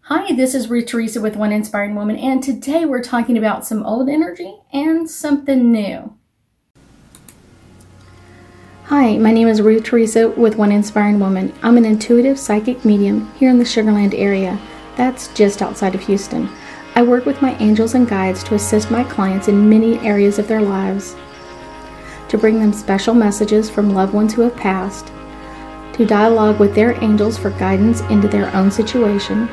Hi, this is Ruth Theresa with One Inspiring Woman, and today we're talking about some old energy and something new. Hi, my name is Ruth Theresa with One Inspiring Woman. I'm an intuitive psychic medium here in the Sugar Land area. That's just outside of Houston. I work with my angels and guides to assist my clients in many areas of their lives, to bring them special messages from loved ones who have passed, to dialogue with their angels for guidance into their own situation,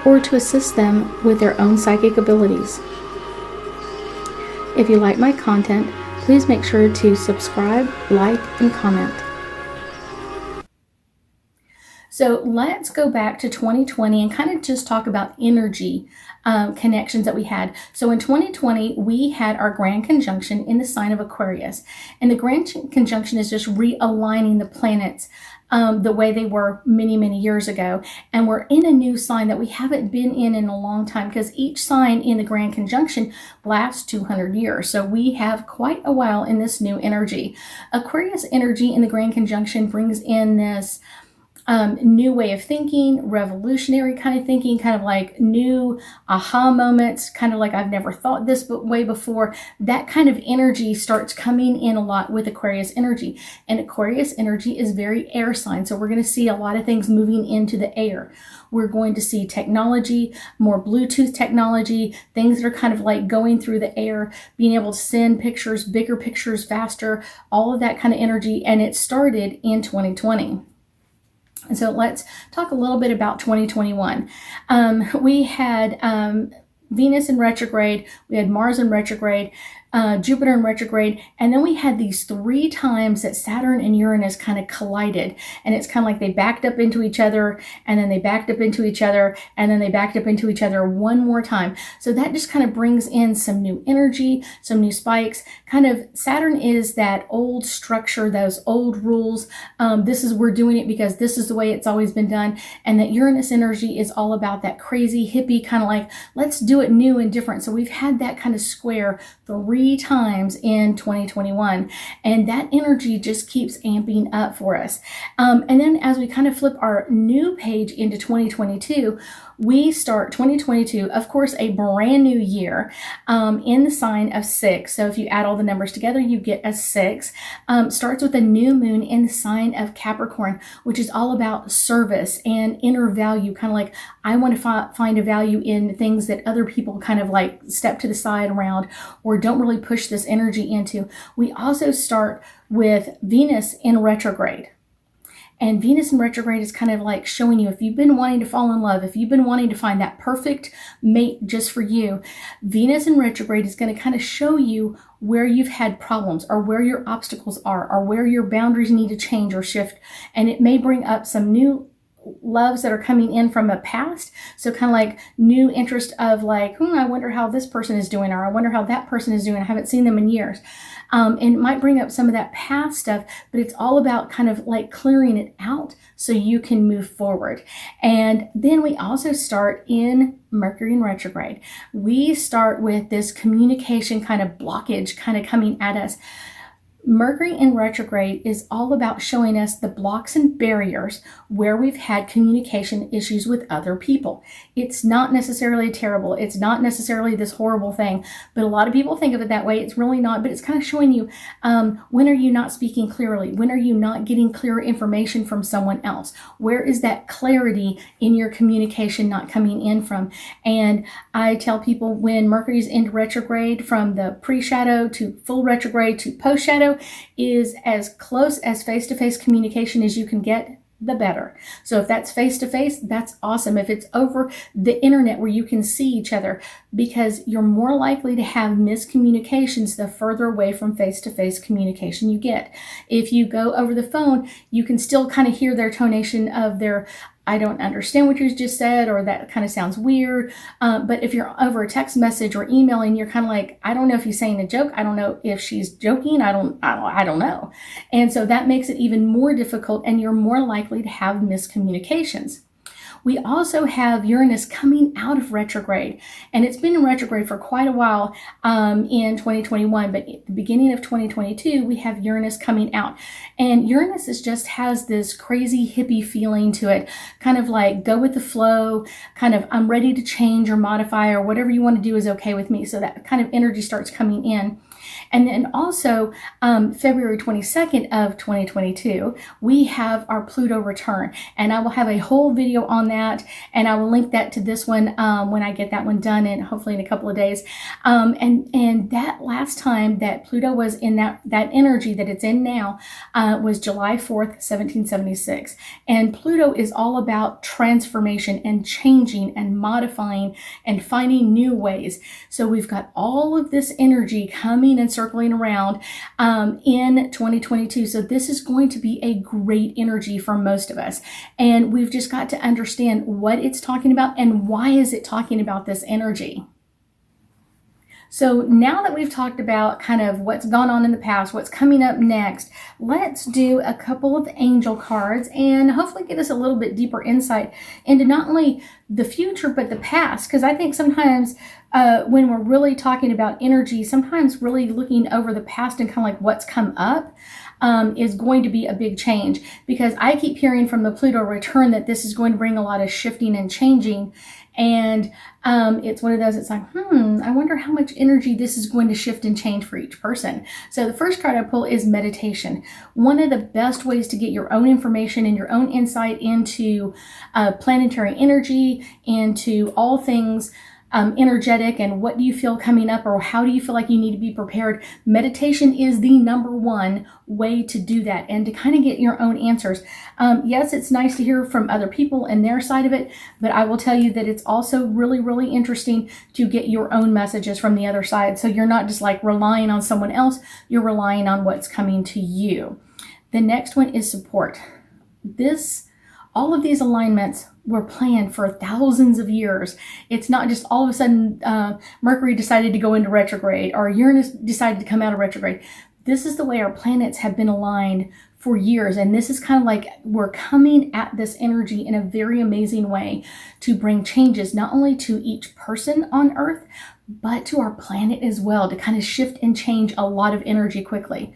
or to assist them with their own psychic abilities. If you like my content, please make sure to subscribe, like, and comment. So let's go back to 2020 and kind of just talk about energy connections that we had. So in 2020, we had our grand conjunction in the sign of Aquarius. And the grand conjunction is just realigning the planets the way they were many, many years ago. And we're in a new sign that we haven't been in a long time, because each sign in the grand conjunction lasts 200 years. So we have quite a while in this new energy. Aquarius energy in the grand conjunction brings in this new way of thinking, revolutionary kind of thinking, kind of like new aha moments, kind of like I've never thought this way before. That kind of energy starts coming in a lot with Aquarius energy. And Aquarius energy is very air sign. So we're going to see a lot of things moving into the air. We're going to see technology, more Bluetooth technology, things that are kind of like going through the air, being able to send pictures, bigger pictures, faster, all of that kind of energy. And it started in 2020. And so let's talk a little bit about 2021. We had Venus in retrograde, we had Mars in retrograde, Jupiter in retrograde, and then we had these 3 times that Saturn and Uranus kind of collided. And it's kind of like they backed up into each other, and then they backed up into each other, and then they backed up into each other one more time. So that just kind of brings in some new energy, some new spikes. Kind of Saturn is that old structure, those old rules. We're doing it because this is the way it's always been done. And that Uranus energy is all about that crazy hippie kind of like, let's do it new and different. So we've had that kind of square 3 times in 2021, and that energy just keeps amping up for us. And then as we kind of flip our new page into 2022, we start 2022, of course, a brand new year in the sign of 6. So if you add all the numbers together, you get a 6. Starts with a new moon in the sign of Capricorn, which is all about service and inner value. Kind of like, I want to find a value in things that other people kind of like step to the side around or don't really push this energy into. We also start with Venus in retrograde. And Venus in retrograde is kind of like showing you, if you've been wanting to fall in love, if you've been wanting to find that perfect mate just for you, Venus in retrograde is going to kind of show you where you've had problems, or where your obstacles are, or where your boundaries need to change or shift. And it may bring up some new loves that are coming in from a past. So kind of like new interest of like, I wonder how this person is doing, or I wonder how that person is doing. I haven't seen them in years. And it might bring up some of that past stuff, but it's all about kind of like clearing it out so you can move forward. And then we also start in Mercury in retrograde. We start with this communication kind of blockage kind of coming at us. Mercury in retrograde is all about showing us the blocks and barriers where we've had communication issues with other people. It's not necessarily terrible. It's not necessarily this horrible thing, but a lot of people think of it that way. It's really not, but it's kind of showing you when are you not speaking clearly? When are you not getting clear information from someone else? Where is that clarity in your communication not coming in from? And I tell people, when Mercury's in retrograde, from the pre-shadow to full retrograde to post-shadow, is as close as face-to-face communication as you can get, the better. So if that's face-to-face, that's awesome. If it's over the internet where you can see each other, because you're more likely to have miscommunications the further away from face-to-face communication you get. If you go over the phone, you can still kind of hear their tonation of their, I don't understand what you just said, or that kind of sounds weird. But if you're over a text message or emailing, you're kind of like, I don't know if he's saying a joke. I don't know if she's joking. I don't know. And so that makes it even more difficult, and you're more likely to have miscommunications. We also have Uranus coming out of retrograde, and it's been in retrograde for quite a while in 2021, but at the beginning of 2022, we have Uranus coming out. And Uranus just has this crazy hippie feeling to it, kind of like go with the flow, kind of I'm ready to change or modify, or whatever you want to do is okay with me. So that kind of energy starts coming in. And then also February 22nd of 2022, we have our Pluto return. And I will have a whole video on that, and I will link that to this one when I get that one done, and hopefully in a couple of days. And that last time that Pluto was in that energy that it's in now was July 4th, 1776. And Pluto is all about transformation and changing and modifying and finding new ways. So we've got all of this energy coming and circling around in 2022. So this is going to be a great energy for most of us. And we've just got to understand what it's talking about and why is it talking about this energy. So now that we've talked about kind of what's gone on in the past, what's coming up next, let's do a couple of angel cards and hopefully get us a little bit deeper insight into not only the future, but the past. Because I think sometimes when we're really talking about energy, sometimes really looking over the past and kind of like what's come up is going to be a big change. Because I keep hearing from the Pluto return that this is going to bring a lot of shifting and changing. And it's one of those, it's like, I wonder how much energy this is going to shift and change for each person. So the first card I pull is meditation. One of the best ways to get your own information and your own insight into planetary energy, into all things energetic, and what do you feel coming up, or how do you feel like you need to be prepared. Meditation is the number one way to do that and to kind of get your own answers. Yes, it's nice to hear from other people and their side of it, but I will tell you that it's also really, really interesting to get your own messages from the other side. So you're not just like relying on someone else, you're relying on what's coming to you. The next one is support. All of these alignments were planned for thousands of years. It's not just all of a sudden Mercury decided to go into retrograde or Uranus decided to come out of retrograde. This is the way our planets have been aligned for years. And this is kind of like we're coming at this energy in a very amazing way to bring changes, not only to each person on Earth, but to our planet as well, to kind of shift and change a lot of energy quickly.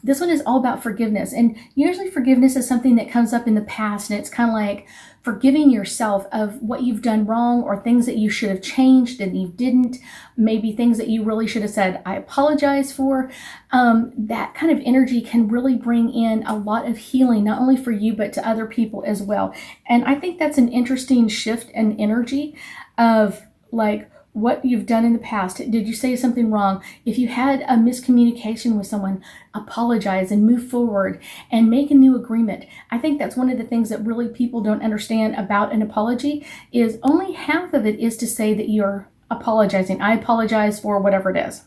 This one is all about forgiveness, and usually forgiveness is something that comes up in the past, and it's kind of like forgiving yourself of what you've done wrong or things that you should have changed and you didn't, maybe things that you really should have said, I apologize for. That kind of energy can really bring in a lot of healing, not only for you, but to other people as well. And I think that's an interesting shift in energy of like, what you've done in the past. Did you say something wrong? If you had a miscommunication with someone, apologize and move forward and make a new agreement. I think that's one of the things that really people don't understand about an apology is only half of it is to say that you're apologizing. I apologize for whatever it is.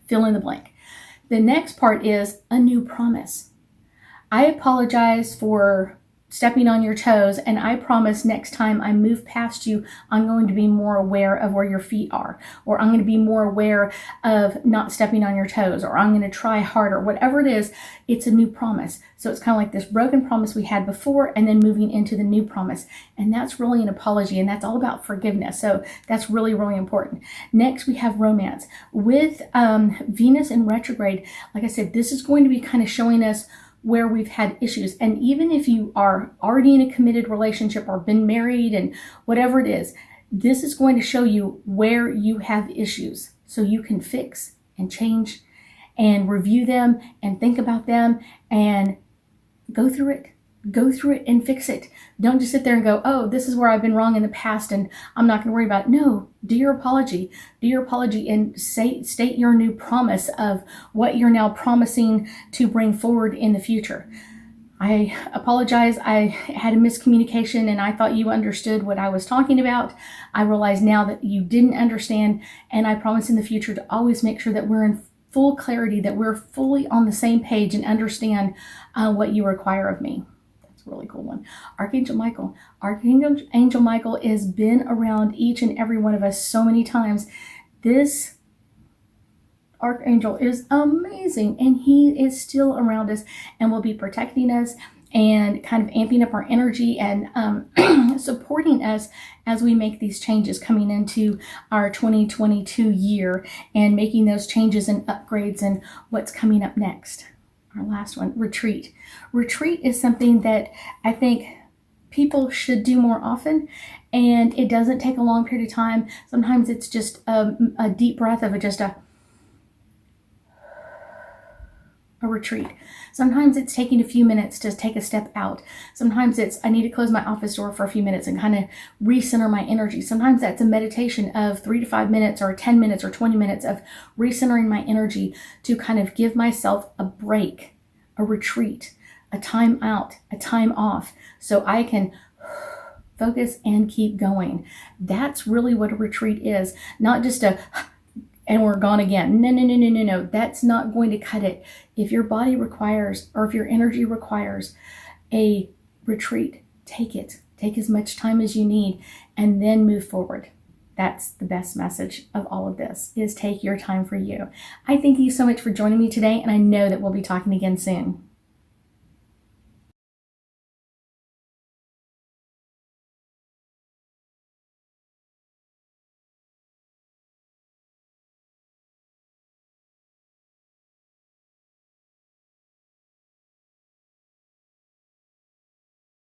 Fill in the blank. The next part is a new promise. I apologize for stepping on your toes, and I promise next time I move past you, I'm going to be more aware of where your feet are, or I'm going to be more aware of not stepping on your toes, or I'm going to try harder. Whatever it is, it's a new promise. So it's kind of like this broken promise we had before and then moving into the new promise. And that's really an apology, and that's all about forgiveness. So that's really, really important. Next, we have romance. With Venus in retrograde, like I said, this is going to be kind of showing us where we've had issues. And even if you are already in a committed relationship or been married and whatever it is, this is going to show you where you have issues so you can fix and change and review them and think about them and go through it and fix it. Don't just sit there and go, oh, this is where I've been wrong in the past and I'm not going to worry about it. No, do your apology and state your new promise of what you're now promising to bring forward in the future. I apologize. I had a miscommunication and I thought you understood what I was talking about. I realize now that you didn't understand, and I promise in the future to always make sure that we're in full clarity, that we're fully on the same page and understand what you require of me. Really cool one. Archangel Michael. Archangel Michael has been around each and every one of us so many times. This archangel is amazing, and he is still around us and will be protecting us and kind of amping up our energy and supporting us as we make these changes coming into our 2022 year and making those changes and upgrades and what's coming up next. Our last one, retreat. Retreat is something that I think people should do more often, and it doesn't take a long period of time. Sometimes it's just a deep breath of just a retreat. Sometimes it's taking a few minutes to take a step out. Sometimes it's I need to close my office door for a few minutes and kind of recenter my energy. Sometimes that's a meditation of 3 to 5 minutes or 10 minutes or 20 minutes of recentering my energy to kind of give myself a break, a retreat, a time out, a time off, so I can focus and keep going. That's really what a retreat is, not just a and we're gone again. No. That's not going to cut it. If your body requires, or if your energy requires a retreat, take it. Take as much time as you need and then move forward. That's the best message of all of this, is take your time for you. I thank you so much for joining me today, and I know that we'll be talking again soon.